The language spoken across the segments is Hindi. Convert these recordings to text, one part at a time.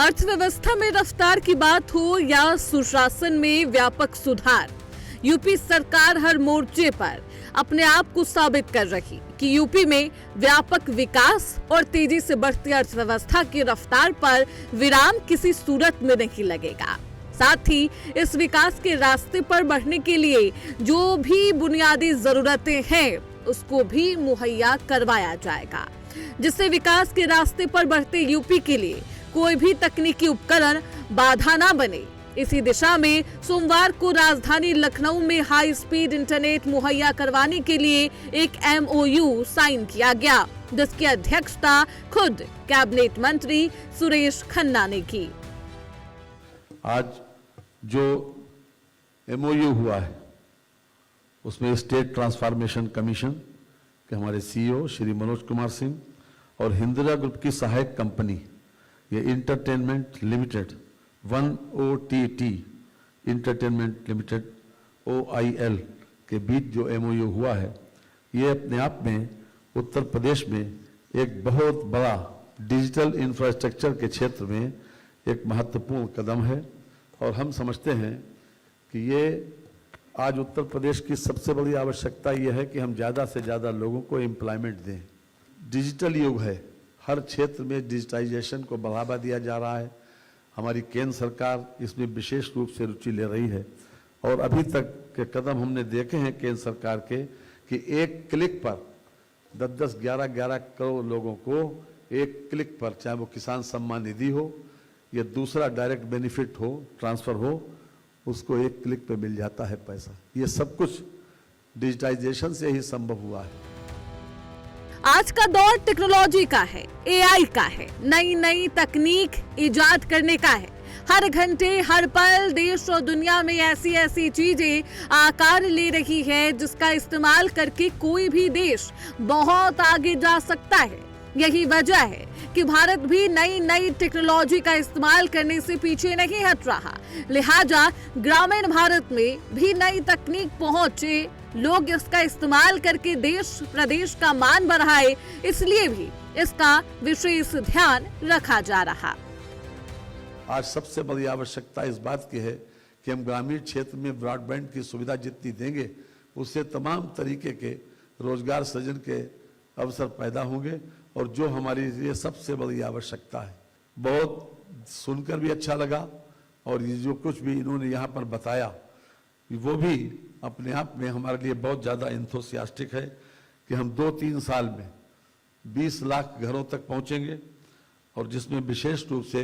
अर्थव्यवस्था में रफ्तार की बात हो या सुशासन में व्यापक सुधार, यूपी सरकार हर मोर्चे पर अपने आप को साबित कर रही कि यूपी में व्यापक विकास और तेजी से बढ़ती अर्थव्यवस्था की रफ्तार पर विराम किसी सूरत में नहीं लगेगा। साथ ही इस विकास के रास्ते पर बढ़ने के लिए जो भी बुनियादी जरूरतें हैं उसको भी मुहैया करवाया जाएगा, जिससे विकास के रास्ते पर बढ़ते यूपी के लिए कोई भी तकनीकी उपकरण बाधा ना बने। इसी दिशा में सोमवार को राजधानी लखनऊ में हाई स्पीड इंटरनेट मुहैया करवाने के लिए एक MOU साइन किया गया, जिसकी अध्यक्षता खुद कैबिनेट मंत्री सुरेश खन्ना ने की। आज जो MOU हुआ है उसमें स्टेट ट्रांसफॉर्मेशन कमीशन के हमारे CEO श्री मनोज कुमार सिंह और हिंदरा ग्रुप की सहायक कंपनी ये entertainment limited 1OTT entertainment limited OIL के बीच जो MOU हुआ है, ये अपने आप में उत्तर प्रदेश में एक बहुत बड़ा डिजिटल इंफ्रास्ट्रक्चर के क्षेत्र में एक महत्वपूर्ण कदम है। और हम समझते हैं कि ये आज उत्तर प्रदेश की सबसे बड़ी आवश्यकता ये है कि हम ज़्यादा से ज़्यादा लोगों को एम्प्लॉयमेंट दें। डिजिटल युग है, हर क्षेत्र में डिजिटाइजेशन को बढ़ावा दिया जा रहा है। हमारी केंद्र सरकार इसमें विशेष रूप से रुचि ले रही है और अभी तक के कदम हमने देखे हैं केंद्र सरकार के कि एक क्लिक पर 10-10, 11-11 करोड़ लोगों को एक क्लिक पर, चाहे वो किसान सम्मान निधि हो या दूसरा डायरेक्ट बेनिफिट हो, ट्रांसफर हो, उसको एक क्लिक पे मिल जाता है पैसा। ये सब कुछ डिजिटाइजेशन से ही संभव हुआ है। आज का दौर टेक्नोलॉजी का है, AI का है, नई नई तकनीक इजाद करने का है। हर घंटे हर पल देश और दुनिया में ऐसी ऐसी चीजें आकार ले रही है जिसका इस्तेमाल करके कोई भी देश बहुत आगे जा सकता है। यही वजह है कि भारत भी नई नई टेक्नोलॉजी का इस्तेमाल करने से पीछे नहीं हट रहा। लिहाजा ग्रामीण भारत में भी नई तकनीक पहुंचे, लोग इसका इस्तेमाल करके देश प्रदेश का मान बढ़ाए, इसलिए भी इसका विशेष ध्यान रखा जा रहा। आज सबसे बड़ी आवश्यकता इस बात की है कि हम ग्रामीण क्षेत्र में ब्रॉडबैंड की सुविधा जितनी देंगे उससे तमाम तरीके के रोजगार सृजन के अवसर पैदा होंगे और जो हमारी लिए सबसे बड़ी आवश्यकता है। बहुत सुनकर भी अच्छा लगा और ये जो कुछ भी इन्होंने यहाँ पर बताया वो भी अपने आप में हमारे लिए बहुत ज़्यादा एंथुसियास्टिक है कि हम 2-3 साल में 20 लाख घरों तक पहुँचेंगे और जिसमें विशेष रूप से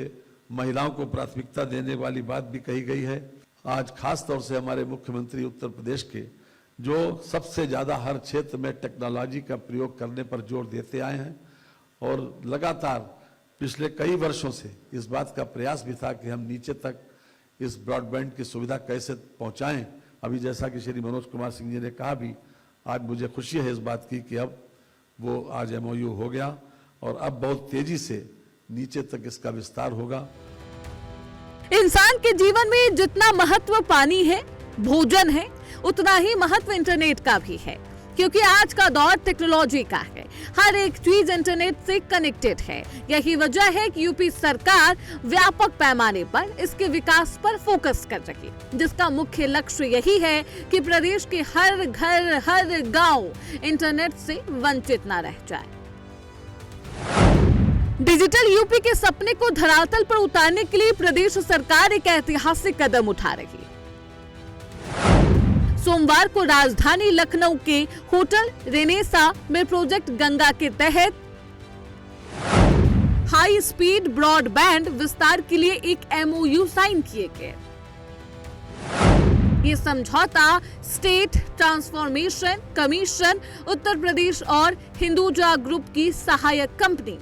महिलाओं को प्राथमिकता देने वाली बात भी कही गई है। आज खास तौर से हमारे मुख्यमंत्री उत्तर प्रदेश के जो सबसे ज़्यादा हर क्षेत्र में टेक्नोलॉजी का प्रयोग करने पर जोर देते आए हैं और लगातार पिछले कई वर्षों से इस बात का प्रयास भी था कि हम नीचे तक इस ब्रॉडबैंड की सुविधा कैसे पहुंचाएं। अभी जैसा कि श्री मनोज कुमार सिंह जी ने कहा भी, आज मुझे खुशी है इस बात की कि अब वो आज MOU हो गया और अब बहुत तेजी से नीचे तक इसका विस्तार होगा। इंसान के जीवन में जितना महत्व पानी है, भोजन है, उतना ही महत्व इंटरनेट का भी है, क्योंकि आज का दौर टेक्नोलॉजी का है। हर एक चीज इंटरनेट से कनेक्टेड है। यही वजह है कि यूपी सरकार व्यापक पैमाने पर इसके विकास पर फोकस कर रही है, जिसका मुख्य लक्ष्य यही है कि प्रदेश के हर घर हर गांव इंटरनेट से वंचित न रह जाए। डिजिटल यूपी के सपने को धरातल पर उतारने के लिए प्रदेश सरकार एक ऐतिहासिक कदम उठा रही है। सोमवार को राजधानी लखनऊ के होटल रेनेसा में प्रोजेक्ट गंगा के तहत हाई स्पीड ब्रॉडबैंड विस्तार के लिए एक MOU साइन किए गए। ये समझौता state transformation commission, Uttar Pradesh और हिंदुजा ग्रुप की सहायक कंपनी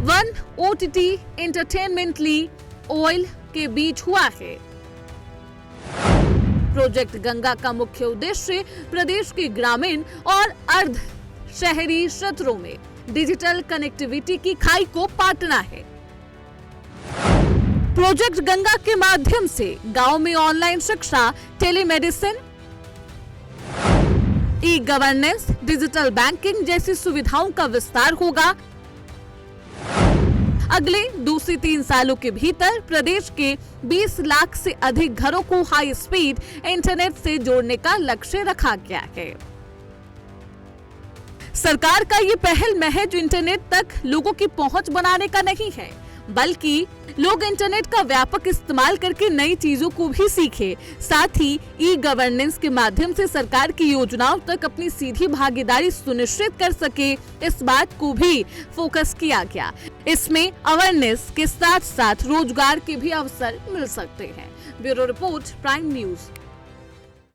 1OTT इंटरटेनमेंट OIL के बीच हुआ है। प्रोजेक्ट गंगा का मुख्य उद्देश्य प्रदेश के ग्रामीण और अर्ध शहरी क्षेत्रों में डिजिटल कनेक्टिविटी की खाई को पाटना है। प्रोजेक्ट गंगा के माध्यम से गांव में ऑनलाइन शिक्षा, टेलीमेडिसिन, ई-गवर्नेंस, डिजिटल बैंकिंग जैसी सुविधाओं का विस्तार होगा। अगले 2 से 3 सालों के भीतर प्रदेश के 20 लाख से अधिक घरों को हाई स्पीड इंटरनेट से जोड़ने का लक्ष्य रखा गया है। सरकार का ये पहल महज इंटरनेट तक लोगों की पहुंच बनाने का नहीं है, बल्कि लोग इंटरनेट का व्यापक इस्तेमाल करके नई चीजों को भी सीखे। साथ ही ई गवर्नेंस के माध्यम से सरकार की योजनाओं तक अपनी सीधी भागीदारी सुनिश्चित कर सके, इस बात को भी फोकस किया गया। इसमें अवेयरनेस के साथ साथ रोजगार के भी अवसर मिल सकते हैं। Bureau report, prime news.